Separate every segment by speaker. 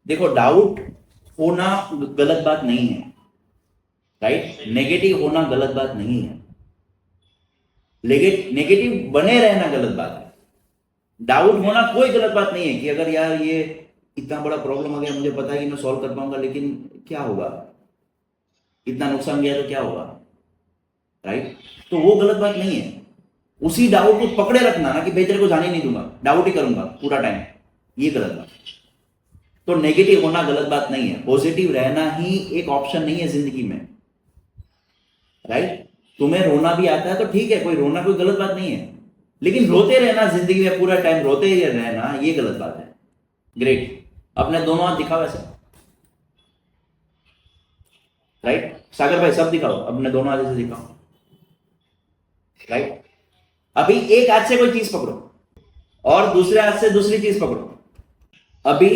Speaker 1: देखो, डाउट होना गलत बात नहीं है, राइट? नेगेटिव होना गलत बात नहीं है, लेकिन नेगेटिव बने रहना गलत बात है। डाउट होना कोई गलत बात नहीं है कि अगर यार ये इतना बड़ा प्रॉब्लम आ गया, मुझे पता है कि मैं सॉल्व कर पाऊंगा, लेकिन क्या होगा, इतना नुकसान गया तो क्या होगा, राइट? तो वो गलत बात नहीं है। उसी डाउट को पकड़े रखना ना कि भाई तेरे को जाने नहीं दूंगा, डाउट ही करूंगा पूरा टाइम, ये गलत बात। तो नेगेटिव होना गलत बात नहीं है, पॉजिटिव रहना ही एक ऑप्शन नहीं है जिंदगी में, राइट? तुम्हें रोना भी आता है तो ठीक है, कोई रोना कोई गलत बात नहीं है, लेकिन रोते रहना जिंदगी में पूरा टाइम रोते ही रहना ये गलत बात है। ग्रेट, अपने दोनों हाथ दिखाओ ऐसे, राइट? सागर भाई सब दिखाओ, अपने दोनों हाथ ऐसे दिखाओ, राइट? अभी एक हाथ से कोई चीज पकड़ो और दूसरे हाथ से दूसरी चीज पकड़ो, अभी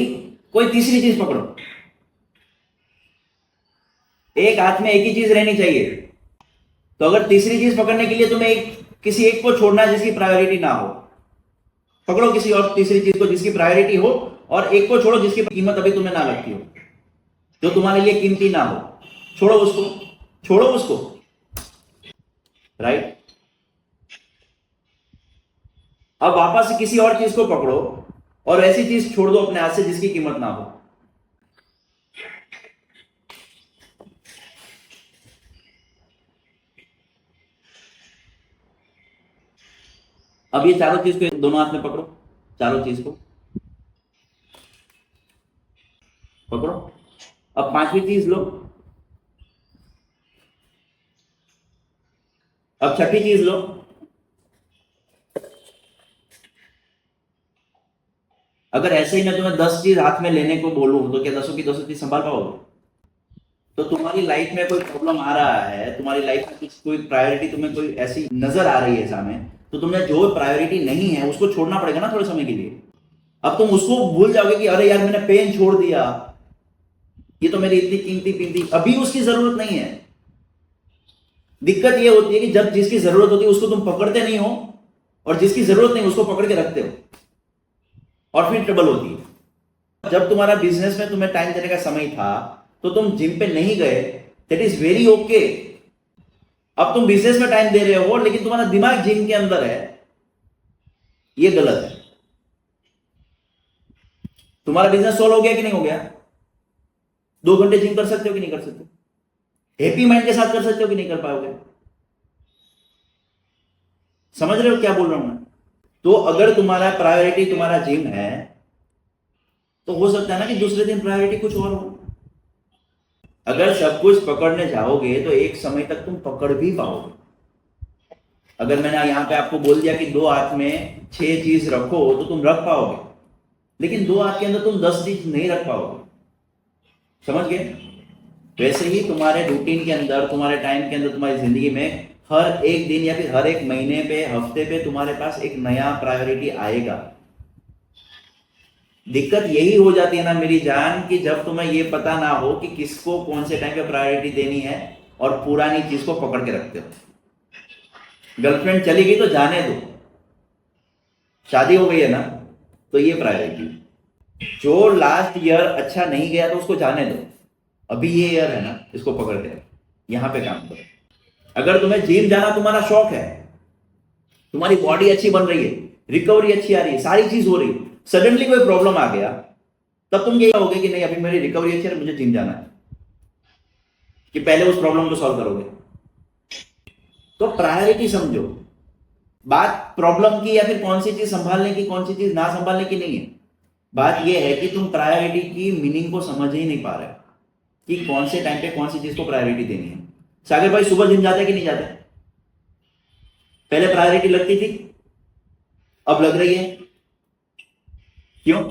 Speaker 1: कोई तीसरी चीज पकड़ो। एक हाथ में एक ही चीज रहनी चाहिए, तो अगर तीसरी चीज पकड़ने के लिए तुम्हें किसी एक को छोड़ना है जिसकी प्रायोरिटी ना हो, पकड़ो किसी और तीसरी चीज को जिसकी प्रायोरिटी हो, और एक को छोड़ो जिसकी कीमत अभी तुम्हें ना लगती हो, जो तुम्हारे लिए कीमती ना हो, छोड़ो उसको, छोड़ो उसको, राइट? अब वापस से किसी और चीज को पकड़ो और ऐसी चीज छोड़ दो अपने हाथ से जिसकी कीमत ना हो। अब ये चारों चीज को दोनों हाथ में पकड़ो, चारों चीज को पकड़ो। अब पांचवी चीज लो, अब छठी चीज लो, अगर ऐसे ही मैं तुम्हें 10 चीज हाथ में लेने को बोलूं तो क्या 10 की 10 चीज संभाल पाओगे? तो तुम्हारी लाइफ में कोई प्रॉब्लम आ रहा है, तुम्हारी लाइफ में कुछ कोई प्रायोरिटी तुम्हें कोई ऐसी नजर आ रही है सामने, तो तुम्हें जो प्रायोरिटी नहीं है उसको छोड़ना पड़ेगा ना थोड़े समय के लिए। अब तुम उसको भूल जाओगे कि अरे यार मैंने पेन छोड़ दिया, ये तो मेरी इतनी कीमती कीमती, अभी उसकी जरूरत नहीं है। दिक्कत ये होती है कि जब जिसकी जरूरत होती है उसको तुम पकड़ते नहीं हो, और जिसकी जरूरत नहीं उसको पकड़ के रखते हो, और फिर ट्रबल होती है। जब तुम्हारा बिजनेस में तुम्हें टाइम देने का समय था तो तुम जिम पे नहीं गए, दैट इज वेरी ओके। अब तुम बिजनेस में टाइम दे रहे हो लेकिन तुम्हारा दिमाग जिम के अंदर है, ये गलत है। तुम्हारा बिजनेस सोल्व हो गया कि नहीं हो गया? 2 घंटे जिम कर सकते हो कि नहीं कर सकते? हैप्पी माइंड के साथ कर सकते हो कि नहीं कर पाओगे? समझ रहे हो क्या बोल रहा हूं मैं? तो अगर तुम्हारा प्रायोरिटी तुम्हारा जिम है तो हो सकता है ना कि दूसरे दिन प्रायोरिटी कुछ और हो। अगर सब कुछ पकड़ने जाओगे तो एक समय तक तुम पकड़ भी पाओगे। अगर मैंने यहां पे आपको बोल दिया कि 2 हाथ में 6 चीज रखो तो तुम रख पाओगे, लेकिन 2 हाथ के अंदर तुम 10 चीज नहीं रख पाओगे। समझ गए? वैसे ही तुम्हारे रूटीन के अंदर, तुम्हारे टाइम के अंदर, तुम्हारी जिंदगी में हर एक दिन या फिर हर एक महीने पे, हफ्ते पे तुम्हारे पास एक नया प्रायोरिटी आएगा। दिक्कत यही हो जाती है ना मेरी जान, कि जब तुम्हें ये पता ना हो कि किसको कौन से टाइम पे प्रायोरिटी देनी है और पुरानी चीज को पकड़ के रखते हो। गर्लफ्रेंड चली गई तो जाने दो, शादी हो गई है ना, तो ये प्रायोरिटी। जो लास्ट ईयर अच्छा नहीं गया तो उसको जाने दो, अभी ये ईयर है ना, इसको पकड़ के यहां पे काम करो। अगर तुम्हें जिम जाना तुम्हारा शौक है, तुम्हारी बॉडी अच्छी बन रही है, रिकवरी अच्छी आ रही है, सारी चीज हो रही है, सडनली कोई प्रॉब्लम आ गया, तब तुम ये कहोगे कि नहीं अभी मेरी रिकवरी अच्छी है, मुझे जिम जाना है, कि पहले उस प्रॉब्लम को सॉल्व करोगे? तो प्रायोरिटी समझो। बात प्रॉब्लम की या फिर कौन सी चीज संभालने की, कौन सी चीज ना संभालने की नहीं है। बात यह है कि तुम प्रायोरिटी की मीनिंग को समझ ही नहीं पा रहे कि कौन से टाइम पे कौन सी चीज को प्रायोरिटी देनी है। सागर भाई सुबह जिम जाते कि नहीं जाते? पहले प्रायोरिटी लगती थी, अब लग रही है। क्यों?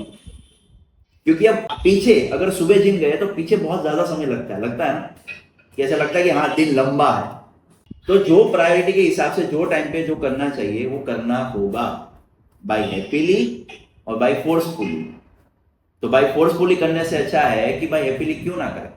Speaker 1: क्योंकि अब पीछे अगर सुबह जिम गए तो पीछे बहुत ज्यादा समय लगता है ना, कि ऐसा लगता है कि हाँ दिन लंबा है। तो जो प्रायोरिटी के हिसाब से जो टाइम पे जो करना चाहिए वो करना होगा, बाय हैप्पीली और बाय फोर्सफुली। तो बाय फोर्सफुली करने से अच्छा है कि बाय हैप्पीली क्यों ना करें।